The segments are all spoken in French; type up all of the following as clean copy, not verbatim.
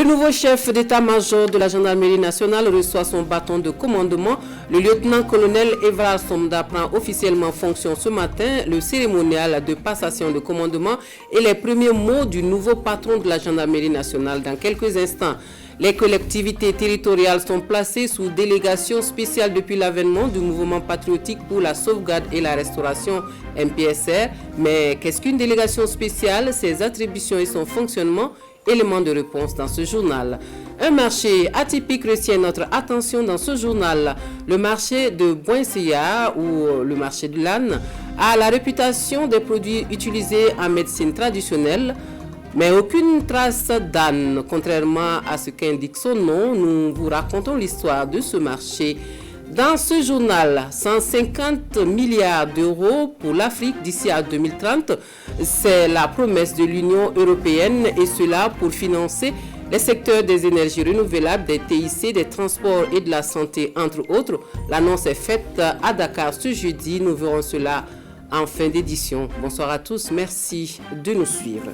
nouveau chef d'état-major de la gendarmerie nationale reçoit son bâton de commandement. Le lieutenant-colonel Evrard Somda prend officiellement fonction ce matin. Le cérémonial de passation de commandement et les premiers mots du nouveau patron de la gendarmerie nationale dans quelques instants. Les collectivités territoriales sont placées sous délégation spéciale depuis l'avènement du mouvement patriotique pour la sauvegarde et la restauration MPSR. Mais qu'est-ce qu'une délégation spéciale? Ses attributions et son fonctionnement? Éléments de réponse dans ce journal. Un marché atypique retient notre attention dans ce journal. Le marché de Boinseya ou le marché de l'âne a la réputation des produits utilisés en médecine traditionnelle, mais aucune trace d'âne. Contrairement à ce qu'indique son nom, nous vous racontons l'histoire de ce marché. Dans ce journal, 150 milliards d'euros pour l'Afrique d'ici à 2030, c'est la promesse de l'Union européenne et cela pour financer les secteurs des énergies renouvelables, des TIC, des transports et de la santé, entre autres. L'annonce est faite à Dakar ce jeudi. Nous verrons cela en fin d'édition. Bonsoir à tous. Merci de nous suivre.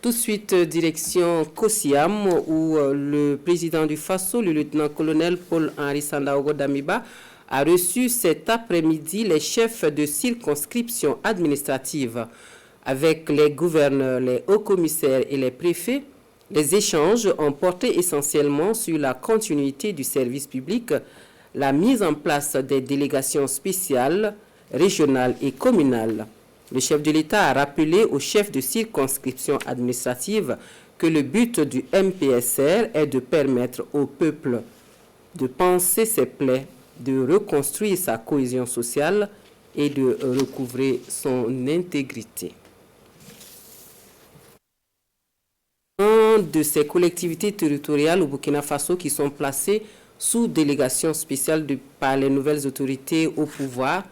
Tout de suite, direction Kosiam, où le président du FASO, le lieutenant-colonel Paul-Henri Sandaogo Damiba, a reçu cet après-midi les chefs de circonscription administrative. Avec les gouverneurs, les hauts-commissaires et les préfets, les échanges ont porté essentiellement sur la continuité du service public, la mise en place des délégations spéciales, régionales et communales. Le chef de l'État a rappelé aux chefs de circonscription administrative que le but du MPSR est de permettre au peuple de panser ses plaies, de reconstruire sa cohésion sociale et de recouvrer son intégrité. De ces collectivités territoriales au Burkina Faso qui sont placées sous délégation spéciale par les nouvelles autorités au pouvoir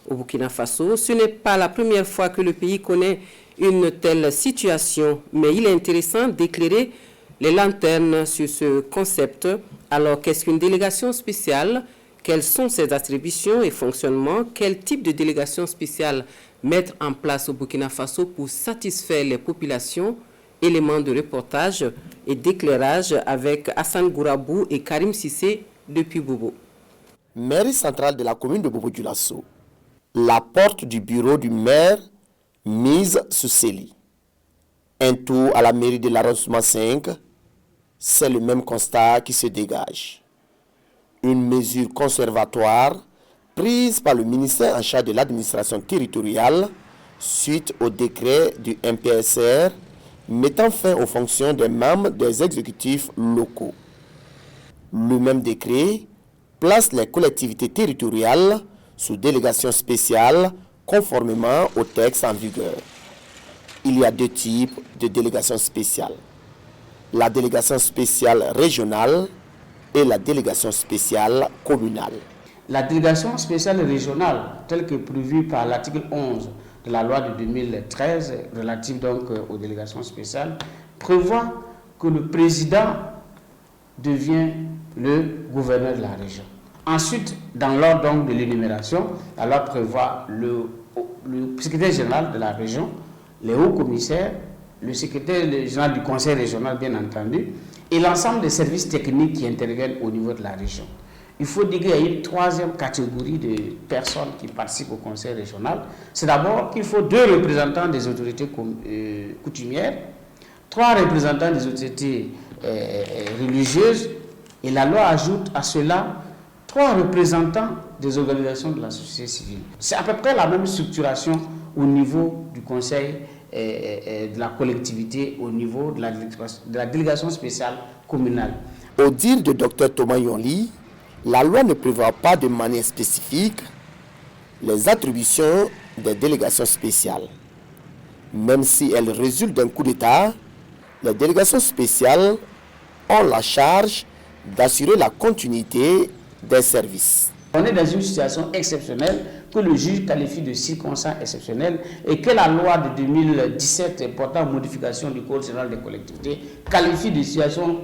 au Burkina Faso. Ce n'est pas la première fois que le pays connaît une telle situation, mais il est intéressant d'éclairer les lanternes sur ce concept. Alors, qu'est-ce qu'une délégation spéciale? Quelles sont ses attributions et fonctionnements? Quel type de délégation spéciale mettre en place au Burkina Faso pour satisfaire les populations? Éléments de reportage et d'éclairage avec Hassan Gourabou et Karim Sissé depuis Bobo. Mairie centrale de la commune de Bobo-Dioulasso. La porte du bureau du maire mise sous scellé. Un tour à la mairie de l'arrondissement 5, c'est le même constat qui se dégage. Une mesure conservatoire prise par le ministère en charge de l'administration territoriale suite au décret du MPSR mettant fin aux fonctions des membres des exécutifs locaux. Le même décret place les collectivités territoriales sous délégation spéciale conformément au texte en vigueur. Il y a deux types de délégations spéciales. La délégation spéciale régionale et la délégation spéciale communale. La délégation spéciale régionale, telle que prévue par l'article 11 de la loi de 2013, relative donc aux délégations spéciales, prévoit que le président devient le gouverneur de la région. Ensuite, dans l'ordre de l'énumération, la loi prévoit le secrétaire général de la région, les hauts commissaires, le secrétaire général du conseil régional, bien entendu, et l'ensemble des services techniques qui interviennent au niveau de la région. Il faut dire qu'il y a une troisième catégorie de personnes qui participent au conseil régional. C'est d'abord qu'il faut 2 représentants des autorités coutumières, 3 représentants des autorités religieuses, et la loi ajoute à cela 3 représentants des organisations de la société civile. C'est à peu près la même structuration au niveau du conseil de la collectivité, au niveau de la délégation spéciale communale. Au dire de Dr Thomas Yonli, la loi ne prévoit pas de manière spécifique les attributions des délégations spéciales. Même si elles résultent d'un coup d'État, les délégations spéciales ont la charge d'assurer la continuité des services. On est dans une situation exceptionnelle que le juge qualifie de circonstance exceptionnelle et que la loi de 2017 portant modification du Code général des collectivités qualifie de situation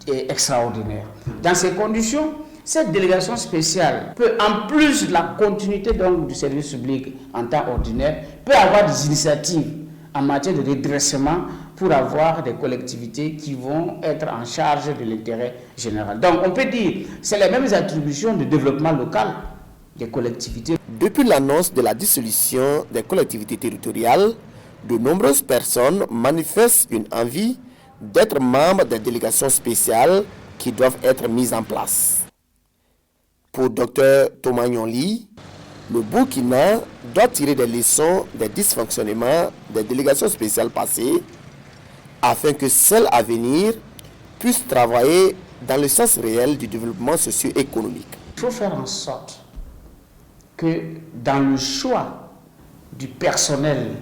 extraordinaire. Dans ces conditions, cette délégation spéciale peut, en plus de la continuité donc, du service public en temps ordinaire, peut avoir des initiatives en matière de redressement pour avoir des collectivités qui vont être en charge de l'intérêt général. Donc on peut dire que c'est les mêmes attributions de développement local des collectivités. Depuis l'annonce de la dissolution des collectivités territoriales, de nombreuses personnes manifestent une envie d'être membres des délégations spéciales qui doivent être mises en place. Pour Dr Thomas Nyonli, le Burkina doit tirer des leçons des dysfonctionnements des délégations spéciales passées afin que celles à venir puissent travailler dans le sens réel du développement socio-économique. Il faut faire en sorte que dans le choix du personnel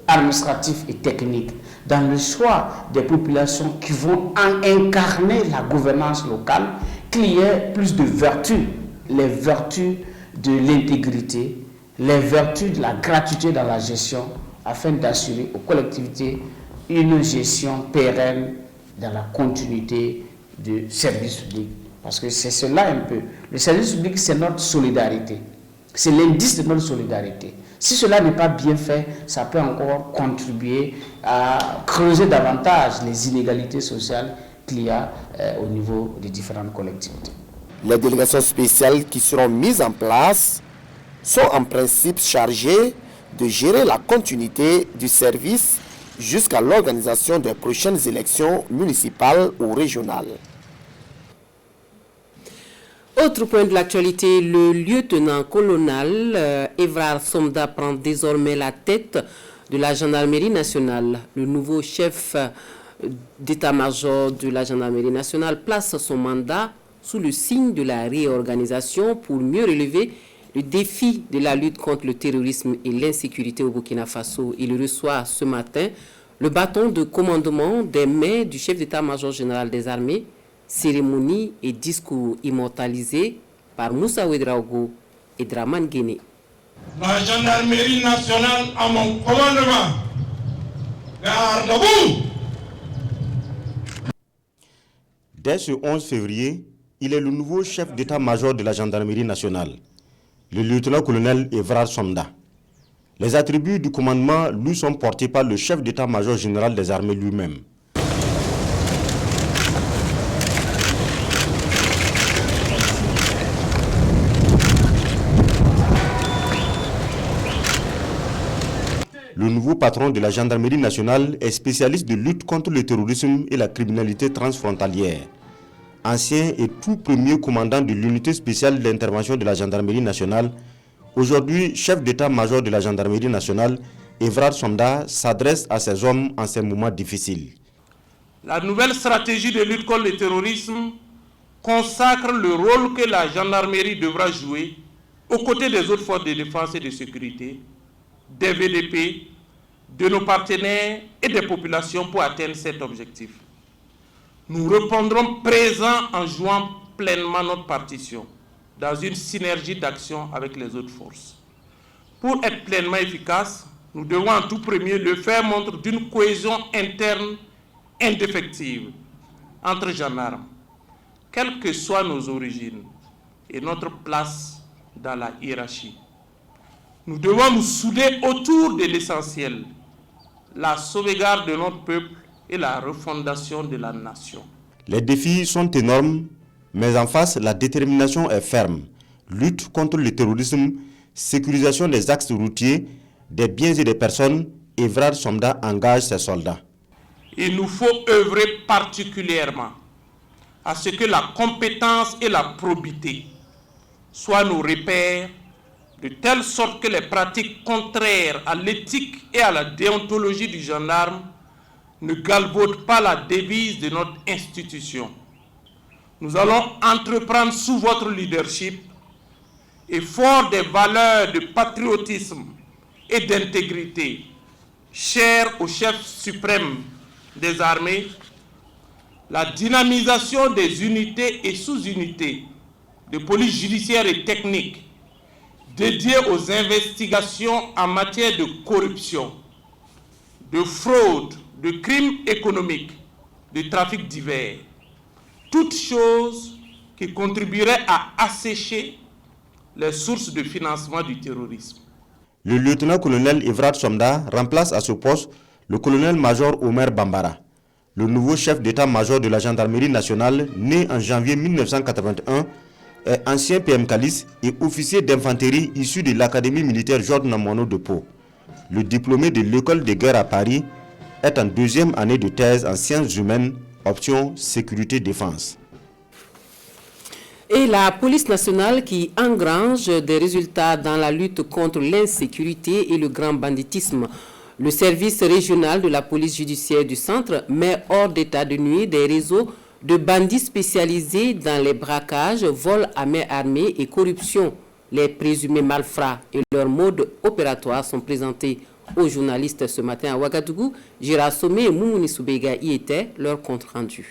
administratif et technique, dans le choix des populations qui vont incarner la gouvernance locale, qu'il y ait plus de vertus, les vertus de l'intégrité, les vertus de la gratuité dans la gestion, afin d'assurer aux collectivités une gestion pérenne dans la continuité du service public. Parce que c'est cela un peu. Le service public, c'est notre solidarité. C'est l'indice de notre solidarité. Si cela n'est pas bien fait, ça peut encore contribuer à creuser davantage les inégalités sociales qu'il y a au niveau des différentes collectivités. Les délégations spéciales qui seront mises en place sont en principe chargées de gérer la continuité du service jusqu'à l'organisation des prochaines élections municipales ou régionales. Autre point de l'actualité, le lieutenant-colonel Évrard Somda prend désormais la tête de la gendarmerie nationale. Le nouveau chef d'état-major de la gendarmerie nationale place son mandat sous le signe de la réorganisation pour mieux relever le défi de la lutte contre le terrorisme et l'insécurité au Burkina Faso. Il reçoit ce matin le bâton de commandement des mains du chef d'état-major général des armées, cérémonie et discours immortalisés par Moussa Ouedraogo et Draman Guéné. La gendarmerie nationale à mon commandement. Garde à vous! Dès ce 11 février, il est le nouveau chef d'état-major de la gendarmerie nationale, le lieutenant-colonel Évrard Somda. Les attributs du commandement lui sont portés par le chef d'état-major général des armées lui-même. Le nouveau patron de la gendarmerie nationale est spécialiste de lutte contre le terrorisme et la criminalité transfrontalière. Ancien et tout premier commandant de l'unité spéciale d'intervention de la gendarmerie nationale, aujourd'hui chef d'état-major de la gendarmerie nationale, Évrard Somda s'adresse à ces hommes en ces moments difficiles. La nouvelle stratégie de lutte contre le terrorisme consacre le rôle que la gendarmerie devra jouer aux côtés des autres forces de défense et de sécurité, des VDP, de nos partenaires et des populations pour atteindre cet objectif. Nous répondrons présents en jouant pleinement notre partition dans une synergie d'action avec les autres forces. Pour être pleinement efficace, nous devons en tout premier le faire montre d'une cohésion interne indéfectible entre gendarmes, quelles que soient nos origines et notre place dans la hiérarchie. Nous devons nous souder autour de l'essentiel, la sauvegarde de notre peuple et la refondation de la nation. Les défis sont énormes, mais en face, la détermination est ferme. Lutte contre le terrorisme, sécurisation des axes routiers, des biens et des personnes, Évrard Somda engage ses soldats. Il nous faut œuvrer particulièrement à ce que la compétence et la probité soient nos repères, de telle sorte que les pratiques contraires à l'éthique et à la déontologie du gendarme ne galvaudent pas la devise de notre institution. Nous allons entreprendre sous votre leadership et fort des valeurs de patriotisme et d'intégrité chères au chef suprême des armées, la dynamisation des unités et sous-unités de police judiciaire et technique dédiées aux investigations en matière de corruption, de fraude, de crimes économiques, de trafics divers, toutes choses qui contribueraient à assécher les sources de financement du terrorisme. Le lieutenant-colonel Évrard Somda remplace à ce poste Le colonel-major Omer Bambara, le nouveau chef d'état-major de la gendarmerie nationale, né en janvier 1981, est ancien PM Kalis et officier d'infanterie issu de l'académie militaire Georges Namono de Pau. Le diplômé de l'école de guerre à Paris est en deuxième année de thèse en sciences humaines, option sécurité-défense. Et la police nationale qui engrange des résultats dans la lutte contre l'insécurité et le grand banditisme. Le service régional de la police judiciaire du centre met hors d'état de nuire des réseaux de bandits spécialisés dans les braquages, vols à main armée et corruption. Les présumés malfrats et leurs modes opératoires sont présentés aux journalistes ce matin à Ouagadougou. Gérard Somé et Moumouni Soubega y étaient, leur compte rendu.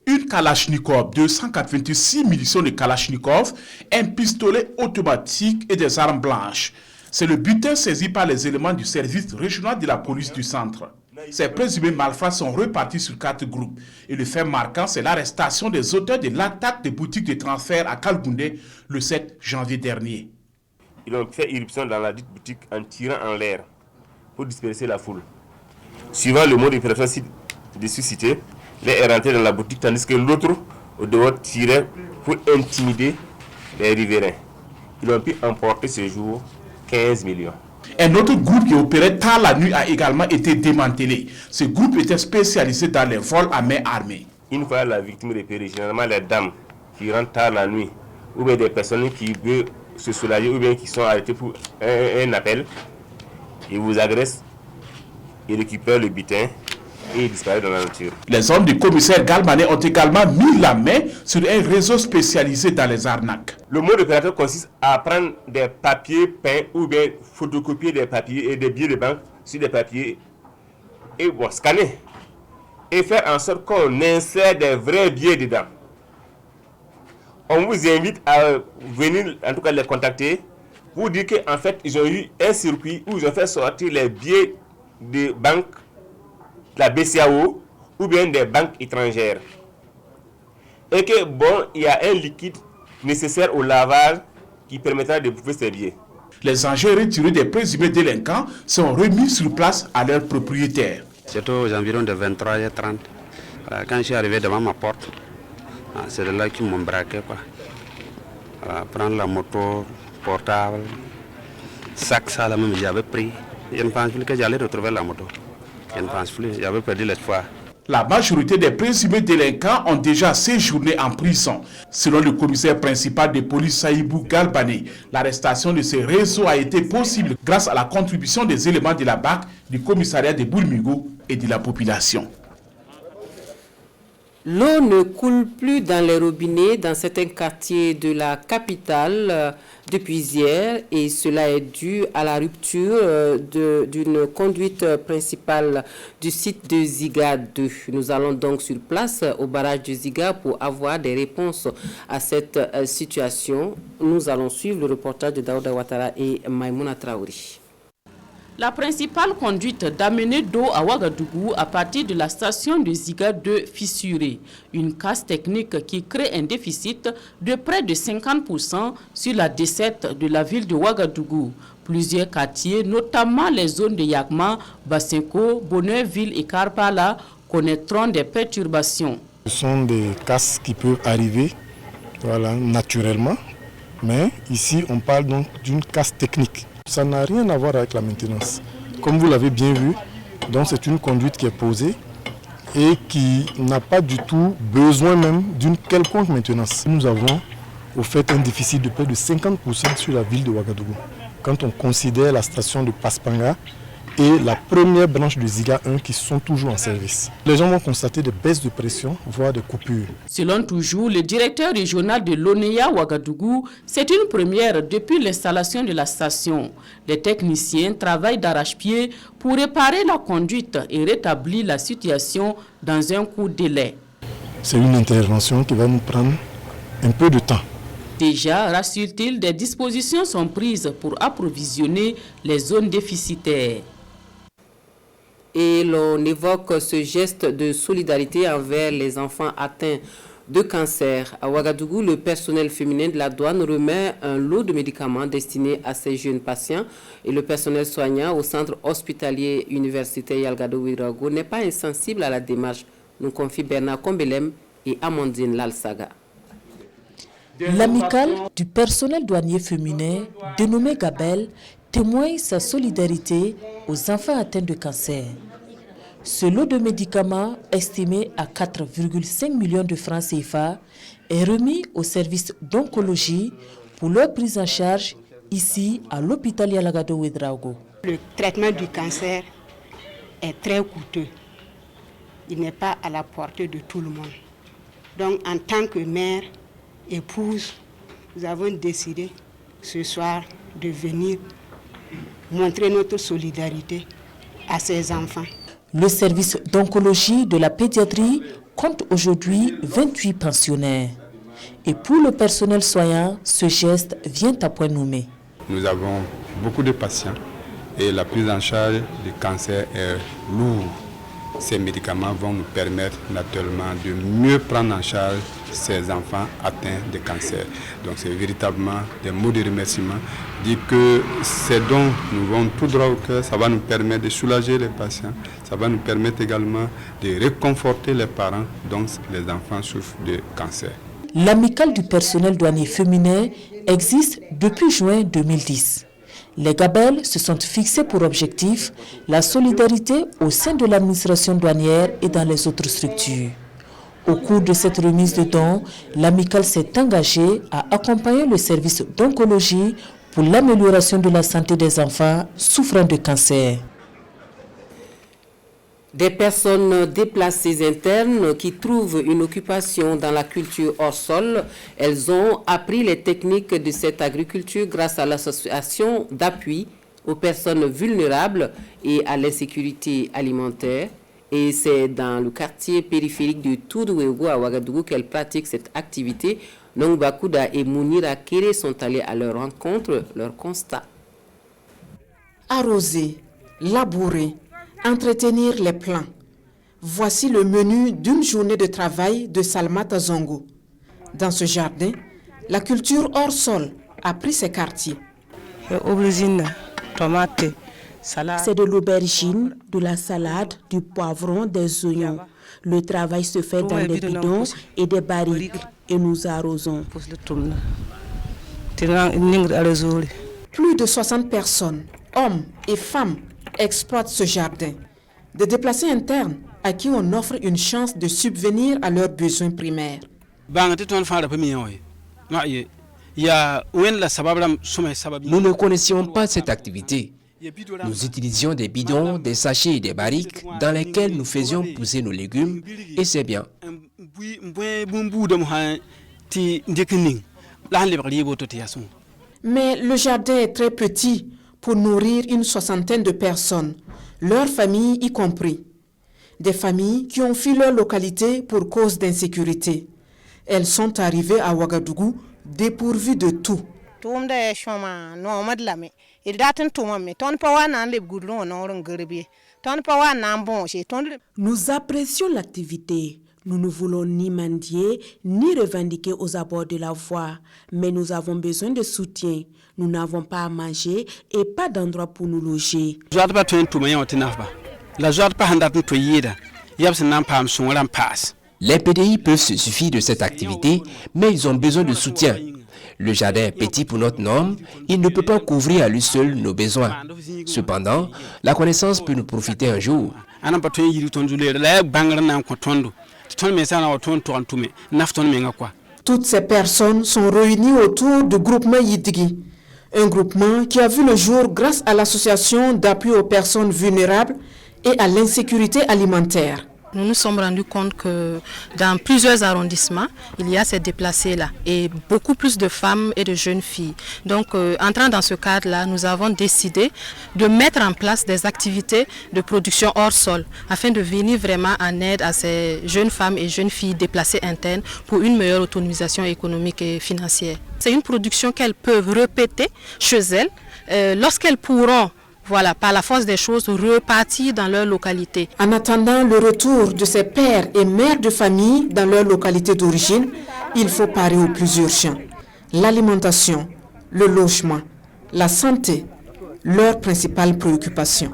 Une Kalachnikov, 286 munitions de Kalachnikov, un pistolet automatique et des armes blanches. C'est le butin saisi par les éléments du service régional de la police du centre. Ces présumés malfrats sont repartis sur 4 groupes. Et le fait marquant, c'est l'arrestation des auteurs de l'attaque des boutiques de transfert à Kalgoundé le 7 janvier dernier. Ils ont fait irruption dans la dite boutique en tirant en l'air pour disperser la foule. Suivant le mode d'opération dessus cité, l'un est rentré dans la boutique tandis que l'autre au dehors tirait pour intimider les riverains. Ils ont pu emporter ce jour 15 millions. Un autre groupe qui opérait tard la nuit a également été démantelé. Ce groupe était spécialisé dans les vols à main armée. Une fois la victime repérée, généralement les dames qui rentrent tard la nuit, ou bien des personnes qui veulent se soulager, ou bien qui sont arrêtées pour un appel, ils vous agressent, ils récupèrent le butin et ils disparaissent dans la nature. Les hommes du commissaire Galmanet ont également mis la main sur un réseau spécialisé dans les arnaques. Le mode opérateur consiste à prendre des papiers peints ou bien photocopier des papiers et des billets de banque sur des papiers et scanner et faire en sorte qu'on insère des vrais billets dedans. On vous invite à venir, en tout cas les contacter, pour dire qu'en fait ils ont eu un circuit où ils ont fait sortir les billets de banque, la BCAO ou bien des banques étrangères. Et que il y a un liquide nécessaire au lavage qui permettra de bouffer ces billets. Les engins retirés des présumés délinquants sont remis sur place à leurs propriétaires. C'était aux environs de 23h30. Quand je suis arrivé devant ma porte, c'est de là qu'ils m'ont braqué. Prendre la moto portable, sac, ça là même j'avais pris. Je ne pense plus que j'allais retrouver la moto. Je ne pense plus, j'avais perdu l'espoir. La majorité des présumés délinquants ont déjà séjourné en prison. Selon le commissaire principal de police Saïbou Galbané, l'arrestation de ces réseaux a été possible grâce à la contribution des éléments de la BAC, du commissariat de Boulmigo et de la population. L'eau ne coule plus dans les robinets dans certains quartiers de la capitale depuis hier et cela est dû à la rupture d'une conduite principale du site de Ziga 2. Nous allons donc sur place au barrage de Ziga pour avoir des réponses à cette situation. Nous allons suivre le reportage de Daouda Ouattara et Maïmouna Traori. La principale conduite d'amener d'eau à Ouagadougou à partir de la station de Ziga 2 fissurée. Une casse technique qui crée un déficit de près de 50% sur la desserte de la ville de Ouagadougou. Plusieurs quartiers, notamment les zones de Yagma, Bassenko, Bonneuville et Karpala, connaîtront des perturbations. Ce sont des casses qui peuvent arriver naturellement, mais ici on parle donc d'une casse technique. Ça n'a rien à voir avec la maintenance. Comme vous l'avez bien vu, donc c'est une conduite qui est posée et qui n'a pas du tout besoin même d'une quelconque maintenance. Nous avons au fait un déficit de près de 50% sur la ville de Ouagadougou. Quand on considère la station de Paspanga et la première branche de Ziga 1 qui sont toujours en service. Les gens vont constater des baisses de pression, voire des coupures. Selon toujours le directeur régional de l'ONEA Ouagadougou, c'est une première depuis l'installation de la station. Les techniciens travaillent d'arrache-pied pour réparer la conduite et rétablir la situation dans un court délai. C'est une intervention qui va nous prendre un peu de temps. Déjà, rassure-t-il, des dispositions sont prises pour approvisionner les zones déficitaires. Et l'on évoque ce geste de solidarité envers les enfants atteints de cancer. À Ouagadougou, le personnel féminin de la douane remet un lot de médicaments destinés à ces jeunes patients et le personnel soignant au centre hospitalier universitaire Yalgado Ouedraogo n'est pas insensible à la démarche, nous confie Bernard Kombelem et Amandine Lalsaga. L'amicale du personnel douanier féminin, dénommé Gabel, témoigne sa solidarité aux enfants atteints de cancer. Ce lot de médicaments, estimé à 4,5 millions de francs CFA, est remis au service d'oncologie pour leur prise en charge ici à l'hôpital Yalgado Ouedraogo. Le traitement du cancer est très coûteux. Il n'est pas à la portée de tout le monde. Donc en tant que mère, épouse, nous avons décidé ce soir de venir montrer notre solidarité à ces enfants. Le service d'oncologie de la pédiatrie compte aujourd'hui 28 pensionnaires. Et pour le personnel soignant, ce geste vient à point nommé. Nous avons beaucoup de patients et la prise en charge du cancer est lourde. Ces médicaments vont nous permettre naturellement de mieux prendre en charge ces enfants atteints de cancer. Donc c'est véritablement des mots de remerciement. Dire que ces dons nous vont tout droit au cœur, ça va nous permettre de soulager les patients, ça va nous permettre également de réconforter les parents dont les enfants souffrent de cancer. L'amicale du personnel douanier féminin existe depuis juin 2010. Les Gabel se sont fixés pour objectif la solidarité au sein de l'administration douanière et dans les autres structures. Au cours de cette remise de dons, l'amicale s'est engagée à accompagner le service d'oncologie pour l'amélioration de la santé des enfants souffrant de cancer. Des personnes déplacées internes qui trouvent une occupation dans la culture hors sol, elles ont appris les techniques de cette agriculture grâce à l'association d'appui aux personnes vulnérables et à l'insécurité alimentaire. Et c'est dans le quartier périphérique de Toudouégo à Ouagadougou qu'elles pratiquent cette activité. Nongbakouda et Mounira Kéré sont allés à leur rencontre, leur constat. Arroser, labourer, entretenir les plants. Voici le menu d'une journée de travail de Salmata Zongo. Dans ce jardin, la culture hors sol a pris ses quartiers. C'est de l'aubergine, de la salade, du poivron, des oignons. Le travail se fait dans des bidons et des barriques et nous arrosons. Plus de 60 personnes, hommes et femmes, exploitent ce jardin. Des déplacés internes à qui on offre une chance de subvenir à leurs besoins primaires. Nous ne connaissions pas cette activité. Nous utilisions des bidons, des sachets et des barriques dans lesquels nous faisions pousser nos légumes et c'est bien. Mais le jardin est très petit pour nourrir une soixantaine de personnes, leurs familles y compris. Des familles qui ont fui leur localité pour cause d'insécurité. Elles sont arrivées à Ouagadougou dépourvues de tout. Nous apprécions l'activité. Nous ne voulons ni mendier, ni revendiquer aux abords de la voie. Mais nous avons besoin de soutien. Nous n'avons pas à manger et pas d'endroit pour nous loger. Les PDI peuvent se suffire de cette activité, mais ils ont besoin de soutien. Le jardin est petit pour notre norme, il ne peut pas couvrir à lui seul nos besoins. Cependant, la connaissance peut nous profiter un jour. Toutes ces personnes sont réunies autour du groupement Yidigi, un groupement qui a vu le jour grâce à l'association d'appui aux personnes vulnérables et à l'insécurité alimentaire. Nous nous sommes rendus compte que dans plusieurs arrondissements, il y a ces déplacés-là et beaucoup plus de femmes et de jeunes filles. Donc, entrant dans ce cadre-là, nous avons décidé de mettre en place des activités de production hors sol afin de venir vraiment en aide à ces jeunes femmes et jeunes filles déplacées internes pour une meilleure autonomisation économique et financière. C'est une production qu'elles peuvent répéter chez elles lorsqu'elles pourront voilà, par la force des choses, repartir dans leur localité. En attendant le retour de ces pères et mères de famille dans leur localité d'origine, il faut parer aux plus urgents. L'alimentation, le logement, la santé, leurs principales préoccupations.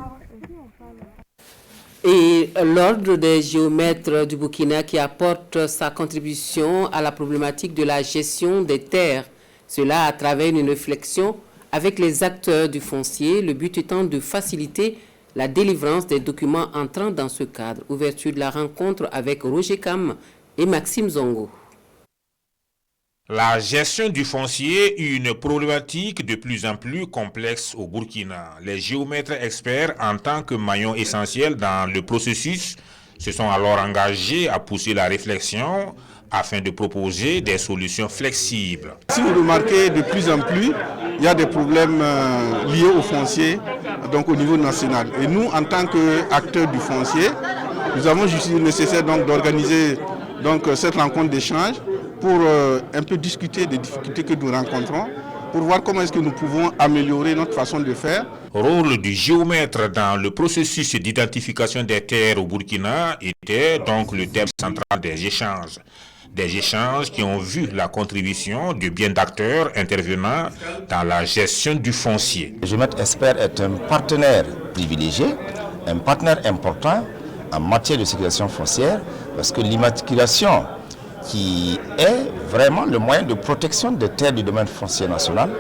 Et l'Ordre des géomètres du Burkina qui apporte sa contribution à la problématique de la gestion des terres. Cela à travers une réflexion avec les acteurs du foncier, le but étant de faciliter la délivrance des documents entrant dans ce cadre. Ouverture de la rencontre avec Roger Kam et Maxime Zongo. La gestion du foncier est une problématique de plus en plus complexe au Burkina. Les géomètres experts, en tant que maillon essentiel dans le processus, se sont alors engagés à pousser la réflexion afin de proposer des solutions flexibles. Si vous remarquez, de plus en plus, il y a des problèmes liés au foncier, donc au niveau national. Et nous, en tant qu'acteurs du foncier, nous avons jugé nécessaire d'organiser cette rencontre d'échange pour un peu discuter des difficultés que nous rencontrons, pour voir comment est-ce que nous pouvons améliorer notre façon de faire. Rôle du géomètre dans le processus d'identification des terres au Burkina était donc le thème central des échanges. Des échanges qui ont vu la contribution de bien d'acteurs intervenant dans la gestion du foncier. Le géomètre expert est un partenaire privilégié, un partenaire important en matière de sécurisation foncière, parce que l'immatriculation qui est vraiment le moyen de protection des terres du domaine foncier national,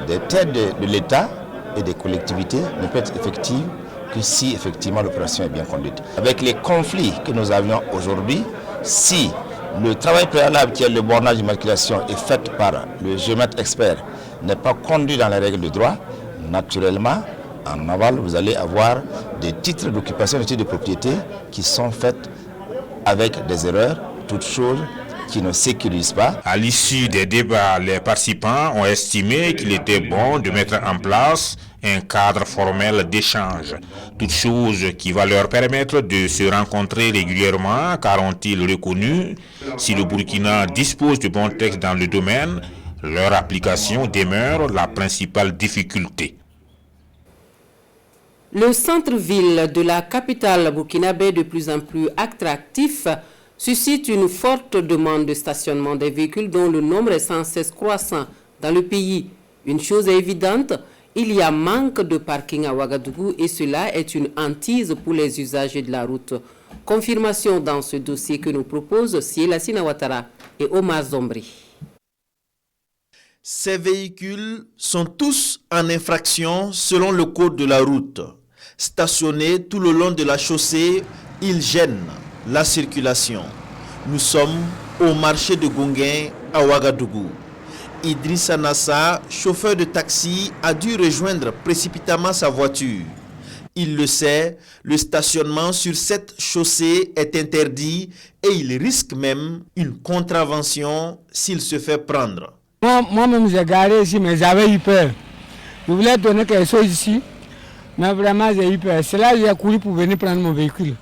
des terres de l'État et des collectivités, ne peut être effective que si effectivement l'opération est bien conduite. Avec les conflits que nous avions aujourd'hui, si le travail préalable qui est le bornage d'immatriculation est fait par le géomètre expert n'est pas conduit dans les règles de droit, naturellement, en aval, vous allez avoir des titres d'occupation, des titres de propriété qui sont faits avec des erreurs, toutes choses qui ne sécurisent pas. À l'issue des débats, les participants ont estimé qu'il était bon de mettre en place un cadre formel d'échange. Toute chose qui va leur permettre de se rencontrer régulièrement, car ont-ils reconnu, si le Burkina dispose de bons textes dans le domaine, leur application demeure la principale difficulté. Le centre-ville de la capitale burkinabé, de plus en plus attractif, suscite une forte demande de stationnement des véhicules dont le nombre est sans cesse croissant dans le pays. Une chose est évidente, il y a manque de parking à Ouagadougou et cela est une hantise pour les usagers de la route. Confirmation dans ce dossier que nous proposent Siela Sinawatara et Omar Zombri. Ces véhicules sont tous en infraction selon le code de la route. Stationnés tout le long de la chaussée, ils gênent la circulation. Nous sommes au marché de Gonguin à Ouagadougou. Idrissa Nassa, chauffeur de taxi, a dû rejoindre précipitamment sa voiture. Il le sait, le stationnement sur cette chaussée est interdit et il risque même une contravention s'il se fait prendre. Moi-même, j'ai garé ici, mais j'avais eu peur. Je voulais donner quelque chose ici, mais vraiment j'ai eu peur. C'est là que j'ai couru pour venir prendre mon véhicule.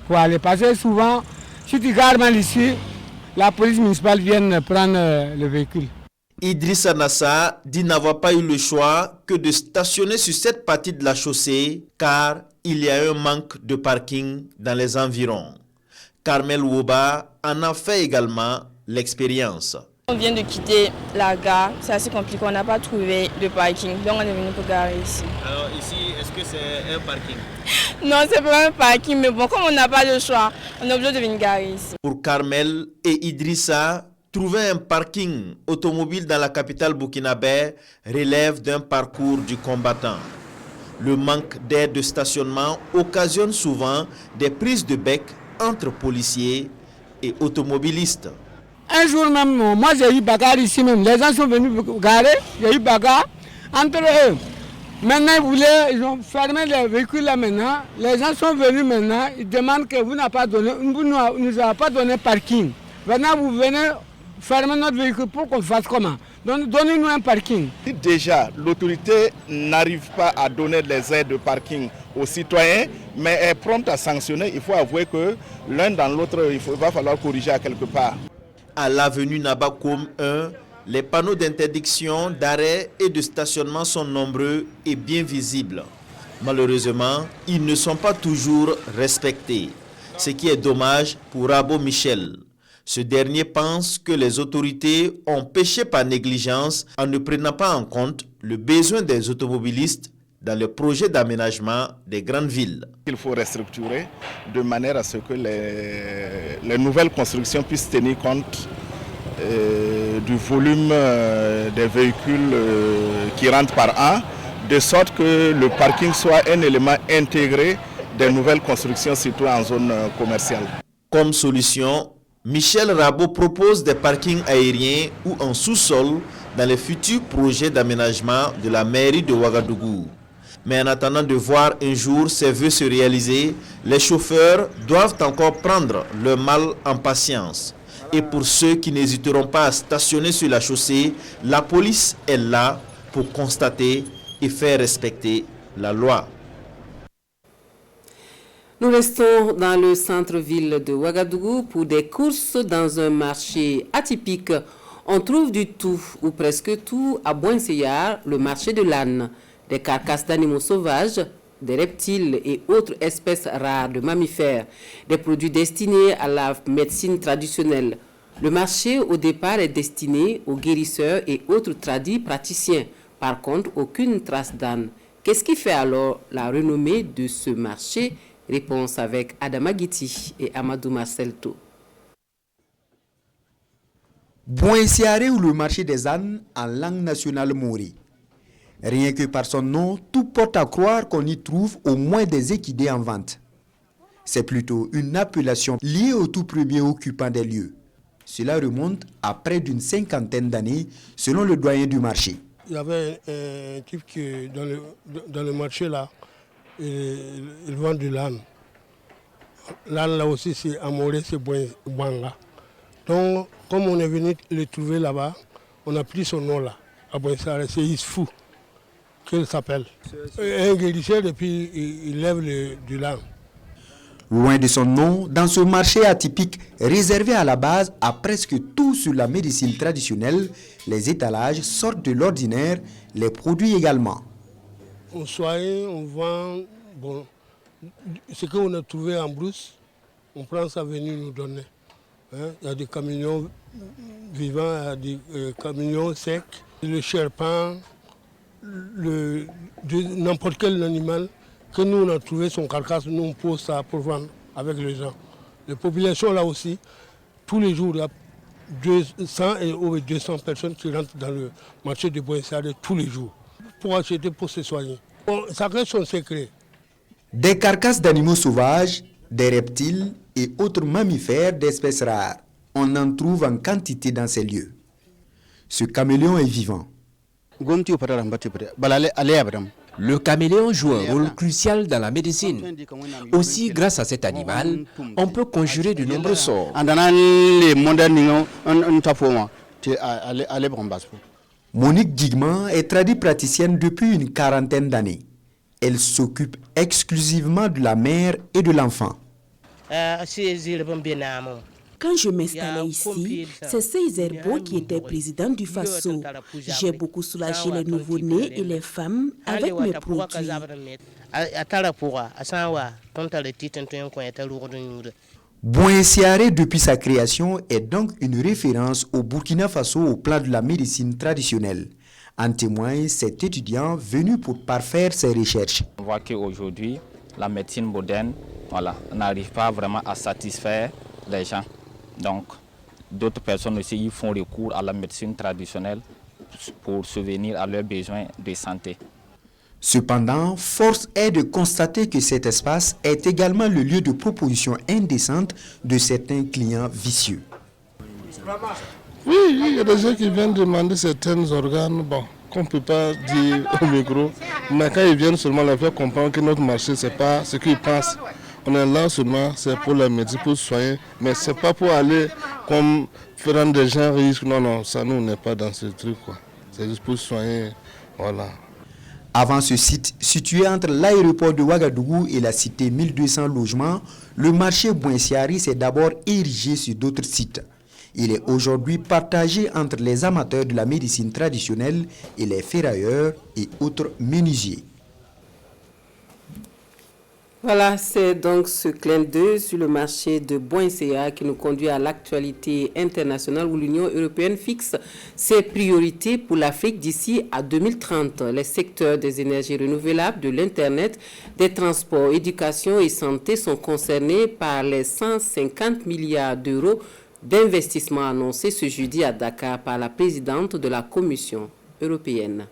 Pour aller passer souvent, si tu gardes mal ici, la police municipale vient prendre le véhicule. Idrissa Nassa dit n'avoir pas eu le choix que de stationner sur cette partie de la chaussée car il y a un manque de parking dans les environs. Carmel Woba en a fait également l'expérience. On vient de quitter la gare, c'est assez compliqué, on n'a pas trouvé de parking, donc on est venu pour garer ici. Alors ici, est-ce que c'est un parking? Non, c'est pas un parking, mais bon, comme on n'a pas de choix, on est obligé de venir garer ici. Pour Carmel et Idrissa, trouver un parking automobile dans la capitale burkinabé relève d'un parcours du combattant. Le manque d'aide de stationnement occasionne souvent des prises de bec entre policiers et automobilistes. Un jour même, moi j'ai eu bagarre ici même. Les gens sont venus garer, j'ai eu bagarre entre eux. Maintenant, ils ont fermé les véhicules là maintenant. Les gens sont venus maintenant, ils demandent que vous n'avez pas donné, vous nous avez pas donné parking. Maintenant, vous venez fermer notre véhicule pour qu'on fasse comment? Donnez-nous un parking. Si déjà l'autorité n'arrive pas à donner les aides de parking aux citoyens, mais est prompte à sanctionner, il faut avouer que l'un dans l'autre, il va falloir corriger à quelque part. À l'avenue Nabakoum 1, les panneaux d'interdiction, d'arrêt et de stationnement sont nombreux et bien visibles. Malheureusement, ils ne sont pas toujours respectés, ce qui est dommage pour Rabo Michel. Ce dernier pense que les autorités ont péché par négligence en ne prenant pas en compte le besoin des automobilistes dans le projet d'aménagement des grandes villes. Il faut restructurer de manière à ce que les nouvelles constructions puissent tenir compte du volume des véhicules qui rentrent par an, de sorte que le parking soit un élément intégré des nouvelles constructions, surtout en zone commerciale. Comme solution, Michel Rabo propose des parkings aériens ou en sous-sol dans les futurs projets d'aménagement de la mairie de Ouagadougou. Mais en attendant de voir un jour ces vœux se réaliser, les chauffeurs doivent encore prendre leur mal en patience. Et pour ceux qui n'hésiteront pas à stationner sur la chaussée, la police est là pour constater et faire respecter la loi. Nous restons dans le centre-ville de Ouagadougou pour des courses dans un marché atypique. On trouve du tout, ou presque tout, à Boinseyar, le marché de l'âne. Des carcasses d'animaux sauvages, des reptiles et autres espèces rares de mammifères, des produits destinés à la médecine traditionnelle. Le marché, au départ, est destiné aux guérisseurs et autres tradis praticiens. Par contre, aucune trace d'âne. Qu'est-ce qui fait alors la renommée de ce marché? Réponse avec Adama Guiti et Amadou Marcelto. Boinseyar ou le marché des ânes en langue nationale maori. Rien que par son nom, tout porte à croire qu'on y trouve au moins des équidés en vente. C'est plutôt une appellation liée au tout premier occupant des lieux. Cela remonte à près d'une cinquantaine d'années, selon le doyen du marché. Il y avait un type qui, dans le marché là, il vend de l'âne. L'âne là aussi, c'est Amoré, c'est Bouanga. Donc, comme on est venu le trouver là-bas, on a pris son nom là, à Boinseyar, c'est Isfou, qu'il s'appelle. Un guérisseur et puis il lève du l'âne. Loin de son nom, dans ce marché atypique réservé à la base à presque tout sur la médecine traditionnelle, les étalages sortent de l'ordinaire, les produits également. On soigne, on vend, bon, ce qu'on a trouvé en brousse, on prend ça venir nous donner. Hein? Il y a des camions vivants, il y a des camions secs, le cherpin, n'importe quel animal que nous on a trouvé son carcasse, nous on pose ça pour vendre avec les gens. Les populations là aussi, tous les jours, il y a 200 et over 200 personnes qui rentrent dans le marché de Boinseyar tous les jours pour acheter, pour se soigner. Bon, ça reste son secret. Des carcasses d'animaux sauvages, des reptiles et autres mammifères d'espèces rares. On en trouve en quantité dans ces lieux. Ce caméléon est vivant. Le caméléon joue un rôle crucial dans la médecine. Aussi, grâce à cet animal, on peut conjurer de nombreux sorts. Monique Digman est tradipraticienne depuis une quarantaine d'années. Elle s'occupe exclusivement de la mère et de l'enfant. Quand je m'installais ici, c'est Césaire Bo qui était président du FASO. J'ai beaucoup soulagé les nouveau-nés et les femmes avec mes produits. Boinseyar, depuis sa création, est donc une référence au Burkina Faso au plan de la médecine traditionnelle. En témoigne cet étudiant venu pour parfaire ses recherches. On voit qu'aujourd'hui, la médecine moderne n'arrive pas vraiment à satisfaire les gens. Donc, d'autres personnes aussi ils font recours à la médecine traditionnelle pour subvenir à leurs besoins de santé. Cependant, force est de constater que cet espace est également le lieu de proposition indécente de certains clients vicieux. Oui, il y a des gens qui viennent demander certains organes, bon, qu'on ne peut pas dire au micro, mais quand ils viennent seulement leur faire comprendre que notre marché, ce n'est pas ce qu'ils pensent. On est là seulement, c'est pour la médecine, pour soigner, mais ce n'est pas pour aller comme faire des gens riches. Non, non, ça nous n'est pas dans ce truc, quoi. C'est juste pour soigner, voilà. Avant ce site, situé entre l'aéroport de Ouagadougou et la cité 1200 logements, le marché Boinseyar s'est d'abord érigé sur d'autres sites. Il est aujourd'hui partagé entre les amateurs de la médecine traditionnelle et les ferrailleurs et autres menuisiers. Voilà, c'est donc ce clin d'œil sur le marché de Boinséa qui nous conduit à l'actualité internationale où l'Union européenne fixe ses priorités pour l'Afrique d'ici à 2030. Les secteurs des énergies renouvelables, de l'Internet, des transports, éducation et santé sont concernés par les 150 milliards d'euros d'investissement annoncés ce jeudi à Dakar par la présidente de la Commission européenne.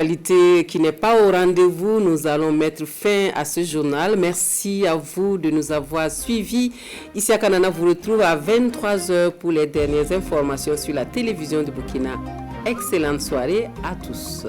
L'actualité qui n'est pas au rendez-vous, nous allons mettre fin à ce journal. Merci à vous de nous avoir suivis. Ici à Kanana vous retrouve à 23h pour les dernières informations sur la télévision de Burkina. Excellente soirée à tous.